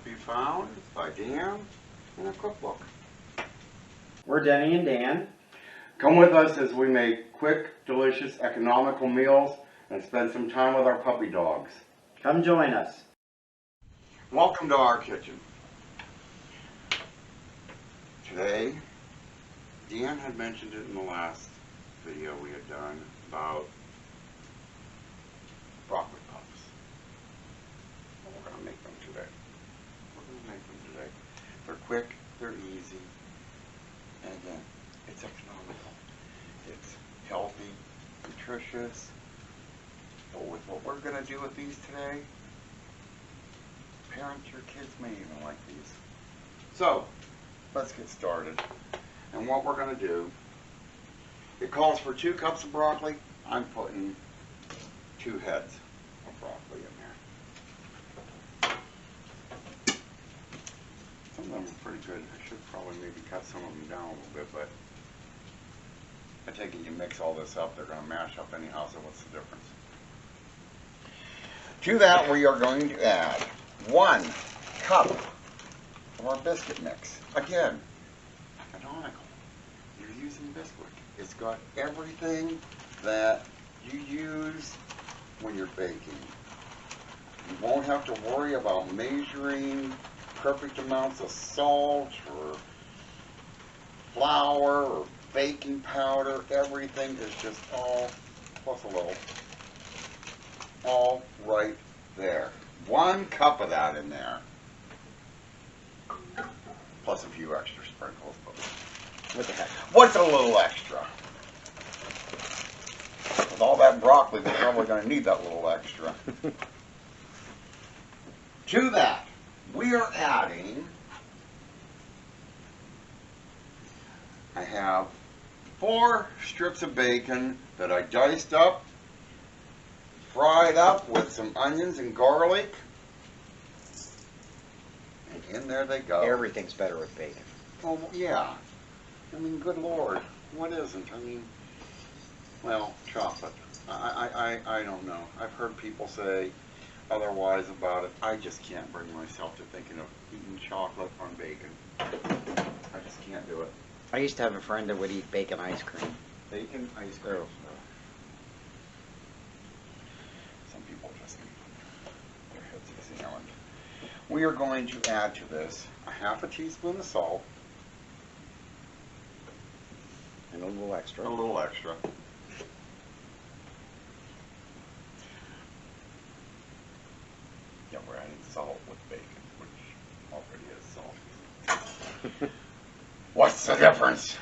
recipe found by Dan in a cookbook. We're Denny and Dan. Come with us as we make quick, delicious, economical meals and spend some time with our puppy dogs. Come join us. Welcome to our kitchen. Today, Dan had mentioned it in the last video we had done about broccoli puffs. Well, we're going to make them today. They're quick, they're easy, and again, it's economical. It's healthy, nutritious. But with what we're going to do with these today, parents, your kids may even like these. So, let's get started. And what we're going to do, it calls for 2 cups of broccoli. I'm putting 2 heads of broccoli in there. Some of them are pretty good. I should probably maybe cut some of them down a little bit, but I take it you mix all this up, they're going to mash up anyhow, so what's the difference? To that, we are going to add 1 cup of our biscuit mix. Again, economical. You're using biscuit. It's got everything that you use when you're baking. You won't have to worry about measuring perfect amounts of salt or flour or baking powder. Everything is just all, plus a little, all right there. 1 cup of that in there. Plus a few extra sprinkles. What the heck? What's a little extra? With all that broccoli, we're probably going to need that little extra. To that, we are adding, I have 4 strips of bacon that I diced up, fried up with some onions and garlic, and in there they go. Everything's better with bacon. Oh, yeah. I mean, good Lord, what isn't? I mean, well, chocolate. I don't know. I've heard people say otherwise about it. I just can't bring myself to thinking of eating chocolate on bacon. I just can't do it. I used to have a friend that would eat bacon ice cream. Bacon ice cream. Some people just need their heads examined. We are going to add to this a 1/2 teaspoon of salt. And a little extra. A little extra. Yeah, we're adding salt with bacon, which already is salty. What's the difference?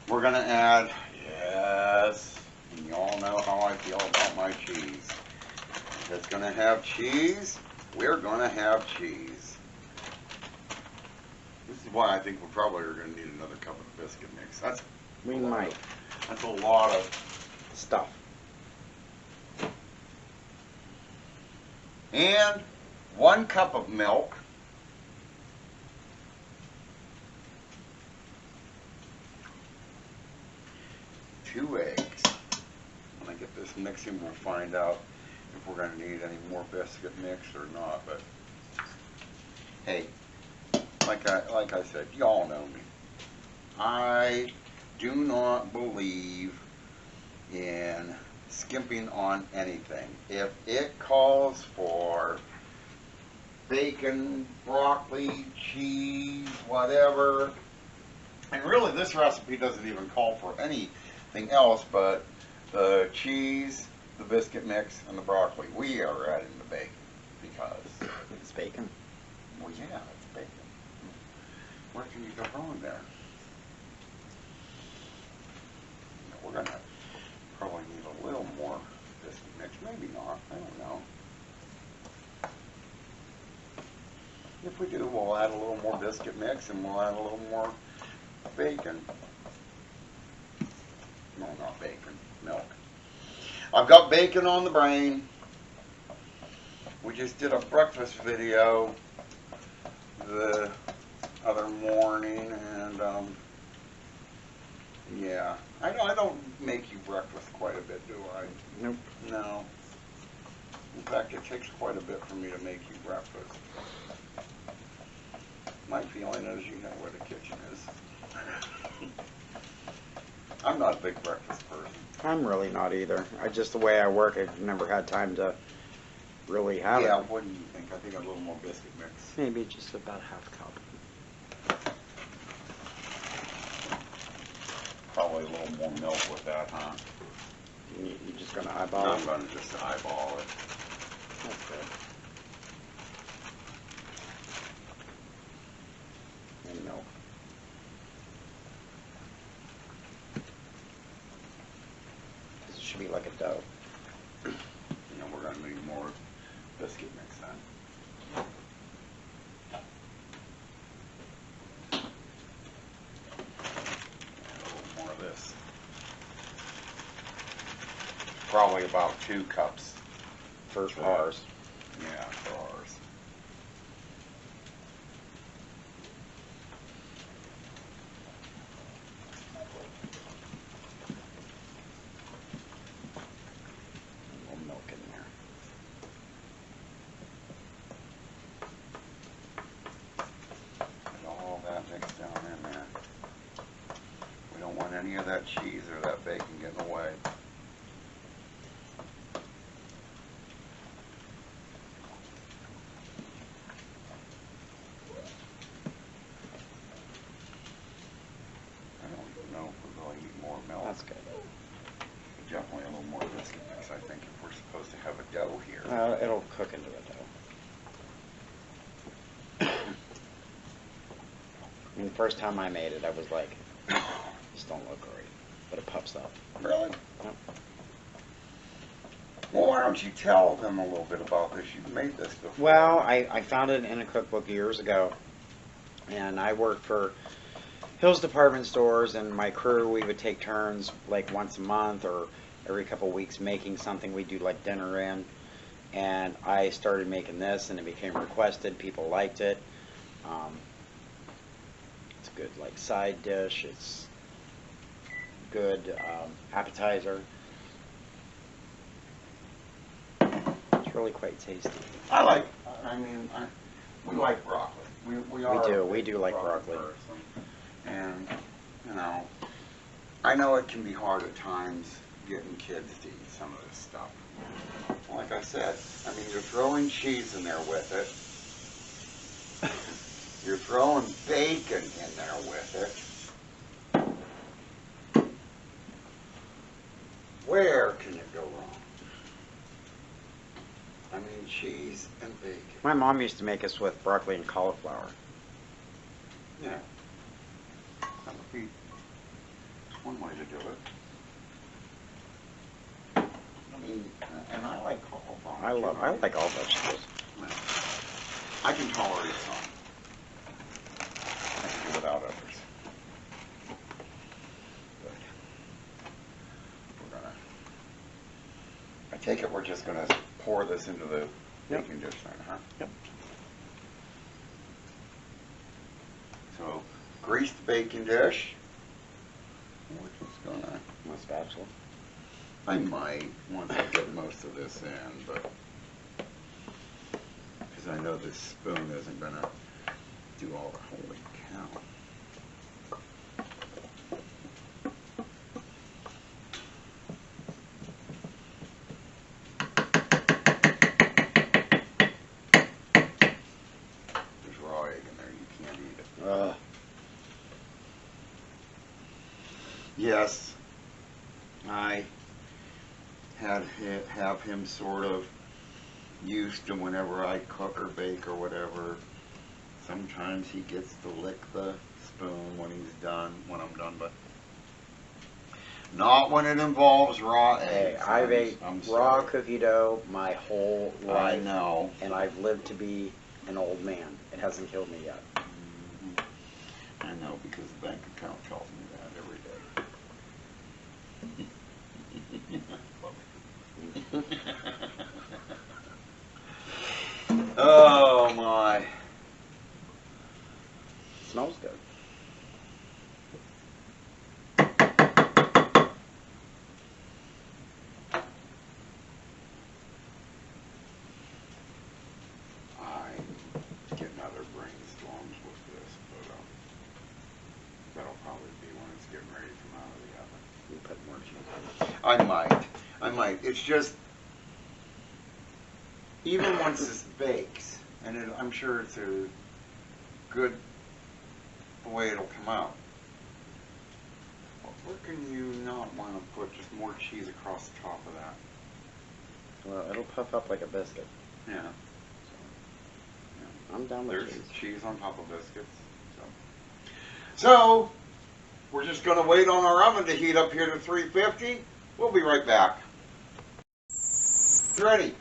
We're going to add, yes, and you all know how I feel about my cheese. If it's going to have cheese, we're going to have cheese. This is why I think we probably are going to need another cup of biscuit mix. We might. That's a lot of Stuff. And 1 cup of milk. 2 eggs. When I get this mixing, we'll find out if we're going to need any more biscuit mix or not. But hey, like I said, y'all know me. I do not believe in skimping on anything. If it calls for bacon, broccoli, cheese, whatever, and really this recipe doesn't even call for anything else but the cheese, the biscuit mix, and the broccoli. We are adding the bacon because It's bacon. well, yeah, it's bacon. Where can you go wrong there? We're going to probably need a little more biscuit mix. Maybe not. I don't know. If we do, we'll add a little more biscuit mix and we'll add a little more bacon. No, not bacon. Milk. I've got bacon on the brain. We just did a breakfast video the other morning, and yeah, I don't make you breakfast quite a bit, do I? Nope. No. In fact, it takes quite a bit for me to make you breakfast. My feeling is you know where the kitchen is. I'm not a big breakfast person. I'm really not either. Just the way I work, I've never had time to really have Yeah, it. what do you think? I think a little more biscuit mix. Maybe just about half a cup. Probably a little more milk with that, huh? You're just going to eyeball No, it? I'm going to just eyeball it. That's good. And milk. It should be like a dough. You know, we're going to need more biscuit mix then. And a little more of this. Probably about 2 cups. For Sure. ours. Yeah, for ours. A little milk in there. Get all that mixed down in there. We don't want any of that cheese or that bacon getting away. I don't know if we're going to eat more milk. That's good. Definitely a little more biscuit mix, I think, if we're supposed to have a dough here. It'll cook into a dough. I mean, the first time I made it, I was like, this don't look great. But it puffs up. Really? Yep. Well, why don't you tell them a little bit about this? You've made this before. Well, I found it in a cookbook years ago. And I worked for Hill's department stores, and my crew, we would take turns like once a month or every couple of weeks making something we'd do like dinner in. And I started making this, and it became requested. People liked it. It's a good like side dish. It's good appetizer. It's really quite tasty. I like we like broccoli. We do like broccoli. Person. And, you know, I know it can be hard at times getting kids to eat some of this stuff. Like I said, I mean, you're throwing cheese in there with it. You're throwing bacon in there with it. Where can it go wrong? I mean, cheese and bacon. My mom used to make us with broccoli and cauliflower. Yeah. That would be one way to do it. I mean, and I like cauliflower. I like all vegetables. I can tolerate some. I can do without others. But we're gonna. I take it we're just gonna pour this into the baking dish then, huh? Yep. So, greased baking dish. We're just gonna. My spatula. I might once I get most of this in, but because I know this spoon isn't gonna do all the holy cow. There's raw egg in there, you can't eat it. Yes, I have him sort of used to whenever I cook or bake or whatever. Sometimes he gets to lick the spoon when he's done, when I'm done, but not when it involves raw Hey, eggs. I've ate I'm raw sorry. cookie dough my whole I life, know. and I've lived to be an old man. It hasn't killed me yet. Mhm. I know, because the bank account tells me that every day. Oh my. Smells good. getting ready to come out of the oven. You put more cheese. I might. It's just, even once this bakes, and I'm sure it's a good way it'll come out. Where can you not want to put just more cheese across the top of that? Well, it'll puff up like a biscuit. Yeah. I'm down with There's cheese. cheese on top of biscuits. So, we're just going to wait on our oven to heat up here to 350. We'll be right back. Ready.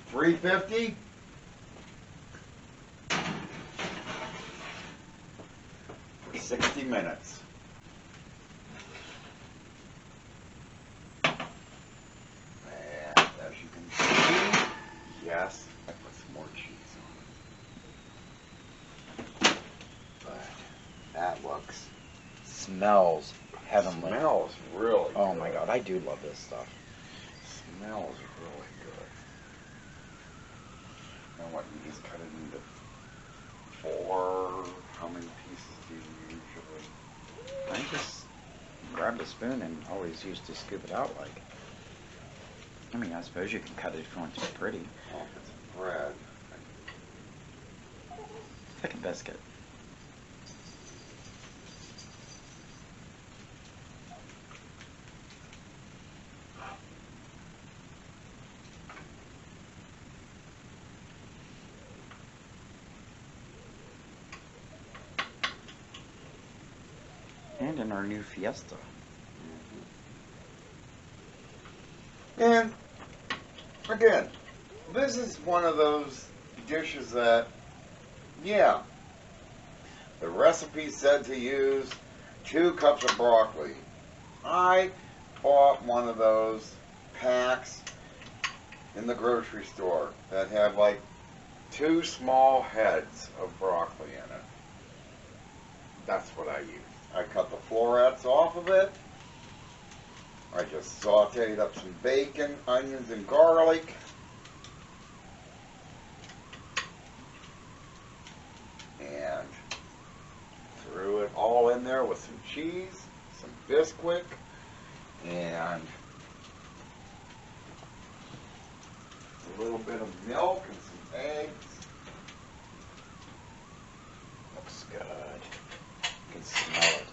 350. For 60 minutes. And as you can see, yes, I put some more cheese on it. But that Smells heavenly. smells really Oh good. my god, I do love this stuff. Smells really good. Now what, you just cut it into 4, how many pieces do you usually? I just grab the spoon and always used to scoop it out like. I mean, I suppose you can cut it if you want to be pretty. Oh, if it's bread. It's like a biscuit. And in our new Fiesta. And again, this is one of those dishes that, yeah, the recipe said to use 2 cups of broccoli. I bought one of those packs in the grocery store that have like 2 small heads of broccoli in it. That's what I used. I cut the florets off of it. I just sauteed up some bacon, onions, and garlic. And threw it all in there with some cheese, some biscuit, and a little bit of milk and some eggs. Looks good. You can smell it.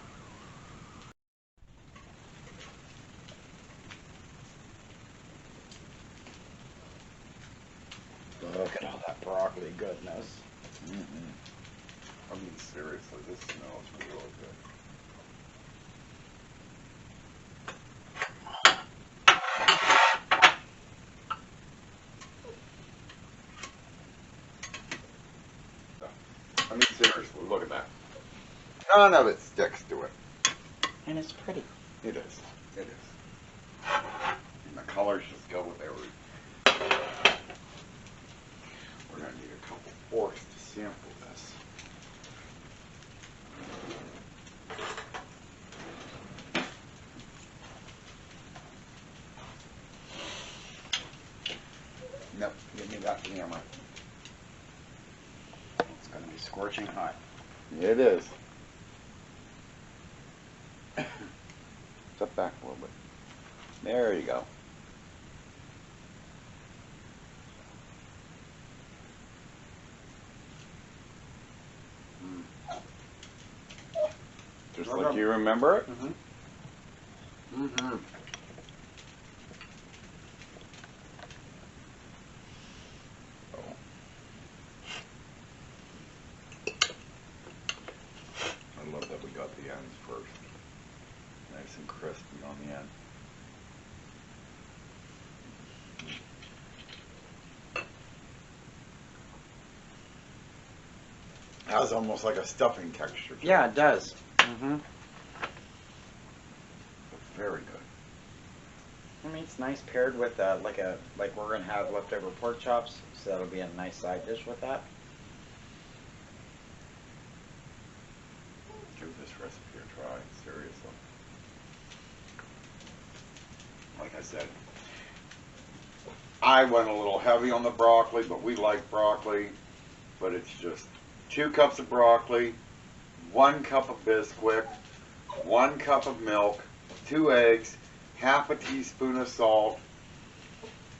Look at all that broccoli goodness. I mean, seriously, this smells really good. I mean, seriously, look at that. None of it sticks to it. And it's pretty. It is. It is. And the colors just go with everything. We're going to need a couple forks to sample this. Nope, give me that camera. It's going to be scorching hot. It is. Step back a little bit. There you go. Just like you remember it? I love that we got the ends first. Nice and crispy on the end. Has almost like a stuffing texture to Yeah, it. it does. Mm-hmm. Very good. I mean, it's nice paired with like we're gonna have leftover pork chops, so that'll be a nice side dish with that. Give this recipe a try, seriously. Like I said, I went a little heavy on the broccoli, but we like broccoli. But it's just 2 cups of broccoli, 1 cup of biscuit, 1 cup of milk, 2 eggs, half a teaspoon of salt,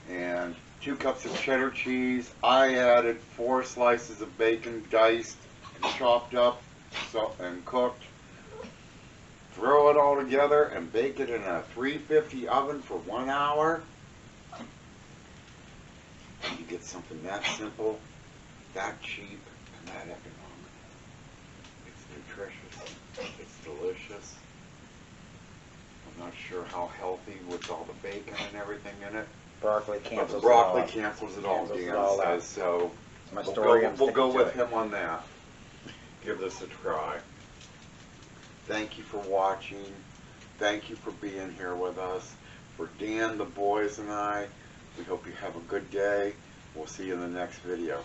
and 2 cups of cheddar cheese. I added 4 slices of bacon, diced and chopped up and cooked. Throw it all together and bake it in a 350 oven for 1 hour. You get something that simple, that cheap, and that economical. It's nutritious. It's delicious. I'm not sure how healthy with all the bacon and everything in it. Broccoli But cancels the broccoli it all out. cancels it all, Cancels it Dan all out. says, so It's my we'll story. go, I'm we'll go sticking to with it. him on that. Give this a try. Thank you for watching. Thank you for being here with us. For Dan, the boys, and I, we hope you have a good day. We'll see you in the next video.